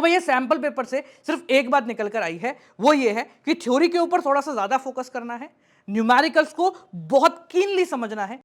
भाई ये sample paper से सिर्फ एक बात निकल कर आई है, वो ये है कि थ्योरी के ऊपर थोड़ा सा ज्यादा फोकस करना है, न्यूमेरिकल्स को बहुत कीनली समझना है।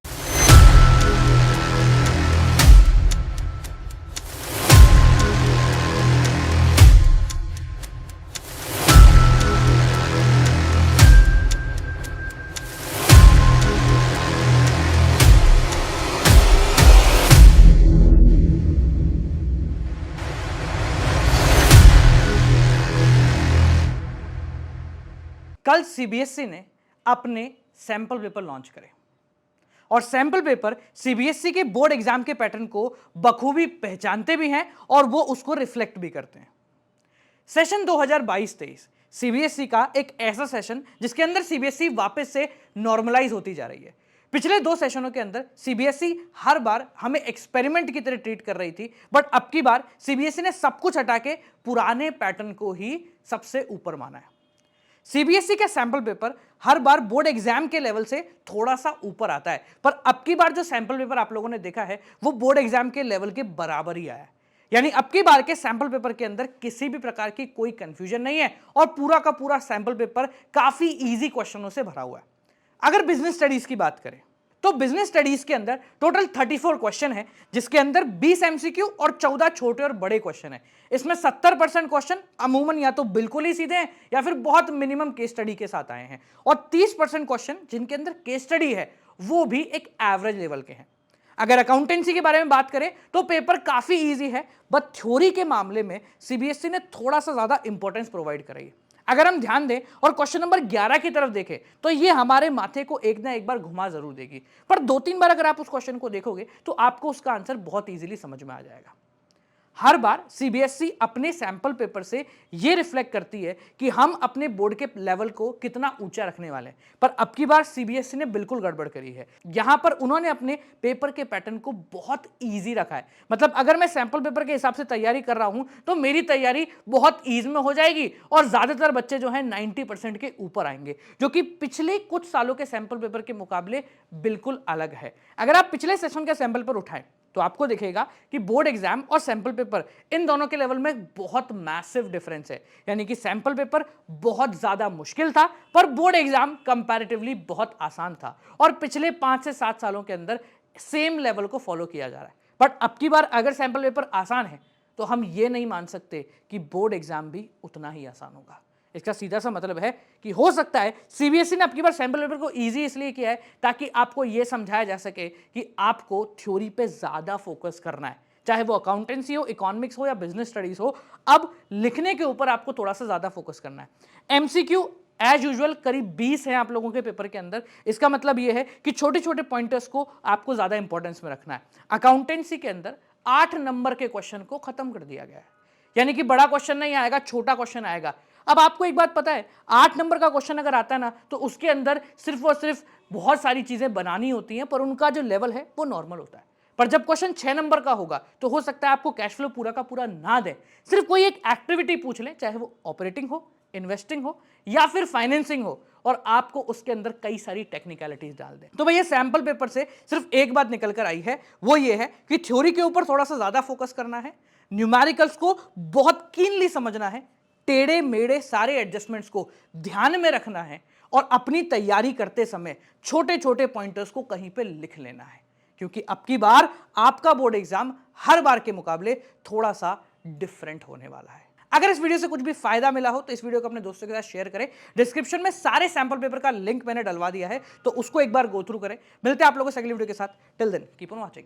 कल सीबीएसई ने अपने सैंपल पेपर लॉन्च करे और सैंपल पेपर सीबीएसई के बोर्ड एग्जाम के पैटर्न को बखूबी पहचानते भी हैं और वो उसको रिफ्लेक्ट भी करते हैं। सेशन 2022-23 सीबीएसई का एक ऐसा सेशन जिसके अंदर सीबीएसई वापस से नॉर्मलाइज होती जा रही है। पिछले 2 सेशनों के अंदर सीबीएसई हर बार हमें एक्सपेरिमेंट की तरह ट्रीट कर रही थी, बट अब की बार सीबीएसई ने सब कुछ हटा के पुराने पैटर्न को ही सबसे ऊपर माना है। सीबीएसई का सैंपल पेपर हर बार बोर्ड एग्जाम के लेवल से थोड़ा सा ऊपर आता है, पर अब की बार जो सैंपल पेपर आप लोगों ने देखा है वो बोर्ड एग्जाम के लेवल के बराबर ही आया है। यानी अब की बार के सैंपल पेपर के अंदर किसी भी प्रकार की कोई कंफ्यूजन नहीं है और पूरा का पूरा सैंपल पेपर काफी इजी क्वेश्चनों से भरा हुआ है। अगर बिजनेस स्टडीज की बात करें तो बिजनेस स्टडीज के अंदर टोटल 34 क्वेश्चन है, जिसके अंदर 20 एमसीक्यू और 14 छोटे और बड़े क्वेश्चन है। इसमें 70% क्वेश्चन अमूमन या तो बिल्कुल ही सीधे हैं या फिर बहुत मिनिमम केस स्टडी के साथ आए हैं, और 30% क्वेश्चन जिनके अंदर केस स्टडी है वो भी एक एवरेज लेवल के हैं। अगर अकाउंटेंसी के बारे में बात करें तो पेपर काफी ईजी है, बट थ्योरी के मामले में सीबीएसई ने थोड़ा सा ज्यादा इंपॉर्टेंस प्रोवाइड कराई है। अगर हम ध्यान दें और क्वेश्चन नंबर 11 की तरफ देखें तो ये हमारे माथे को एक ना एक बार घुमा जरूर देगी, पर 2-3 बार अगर आप उस क्वेश्चन को देखोगे तो आपको उसका आंसर बहुत इजीली समझ में आ जाएगा। हर बार सीबीएसई अपने सैंपल पेपर से यह रिफ्लेक्ट करती है कि हम अपने बोर्ड के लेवल को कितना ऊंचा रखने वाले हैं, पर अब की बार सीबीएसई ने बिल्कुल गड़बड़ करी है। यहां पर उन्होंने अपने पेपर के पैटर्न को बहुत इजी रखा है। मतलब अगर मैं सैंपल पेपर के हिसाब से तैयारी कर रहा हूं तो मेरी तैयारी बहुत ईज में हो जाएगी और ज्यादातर बच्चे जो है 90% के ऊपर आएंगे, जो कि पिछले कुछ सालों के सैंपल पेपर के मुकाबले बिल्कुल अलग है। अगर आप पिछले सेशन का सैंपल पेपर उठाएं तो आपको दिखेगा कि बोर्ड एग्जाम और सैंपल पेपर इन दोनों के लेवल में बहुत मैसिव डिफरेंस है। यानी कि सैंपल पेपर बहुत ज्यादा मुश्किल था पर बोर्ड एग्जाम कंपैरेटिवली बहुत आसान था, और पिछले 5 से 7 सालों के अंदर सेम लेवल को फॉलो किया जा रहा है। बट अब की बार अगर सैंपल पेपर आसान है तो हम ये नहीं मान सकते कि बोर्ड एग्जाम भी उतना ही आसान होगा। इसका सीधा सा मतलब है कि हो सकता है सीबीएसई ने अब की बार सैंपल पेपर को इजी इसलिए किया है ताकि आपको यह समझाया जा सके कि आपको थ्योरी पे ज्यादा फोकस करना है, चाहे वो अकाउंटेंसी हो, इकोनॉमिक्स हो या बिजनेस स्टडीज हो। अब लिखने के ऊपर आपको थोड़ा सा ज्यादा फोकस करना है। एमसीक्यू एज यूजुअल करीब 20 है आप लोगों के पेपर के अंदर। इसका मतलब यह है कि छोटे छोटे पॉइंटर्स को आपको ज्यादा इंपॉर्टेंस में रखना है। अकाउंटेंसी के अंदर 8 नंबर के क्वेश्चन को खत्म कर दिया गया है, यानी कि बड़ा क्वेश्चन नहीं आएगा, छोटा क्वेश्चन आएगा। अब आपको एक बात पता है, 8 नंबर का क्वेश्चन अगर आता है ना तो उसके अंदर सिर्फ और सिर्फ बहुत सारी चीजें बनानी होती हैं, पर उनका जो लेवल है वो नॉर्मल होता है। पर जब क्वेश्चन 6 नंबर का होगा तो हो सकता है आपको कैश फ्लो पूरा का पूरा ना दे, सिर्फ कोई एक एक्टिविटी पूछ ले, चाहे वो ऑपरेटिंग हो, इन्वेस्टिंग हो या फिर फाइनेंसिंग हो, और आपको उसके अंदर कई सारी टेक्निकलिटीज डाल दे। तो भैया सैंपल पेपर से सिर्फ एक बात निकल कर आई है, वो ये है कि थ्योरी के ऊपर थोड़ा सा ज्यादा फोकस करना है, न्यूमेरिकल्स को बहुत कीनली समझना है, टेढ़े मेढ़े सारे एडजस्टमेंट्स को ध्यान में रखना है, और अपनी तैयारी करते समय छोटे छोटे पॉइंटर्स को कहीं पे लिख लेना है, क्योंकि अब की बार आपका बोर्ड एग्जाम हर बार के मुकाबले थोड़ा सा डिफरेंट होने वाला है। अगर इस वीडियो से कुछ भी फायदा मिला हो तो इस वीडियो को अपने दोस्तों के साथ शेयर करें। डिस्क्रिप्शन में सारे सैंपल पेपर का लिंक मैंने डलवा दिया है, तो उसको एक बार गो थ्रू करें। मिलते हैं आप लोगों से अगली वीडियो के साथ। Till then keep on watching.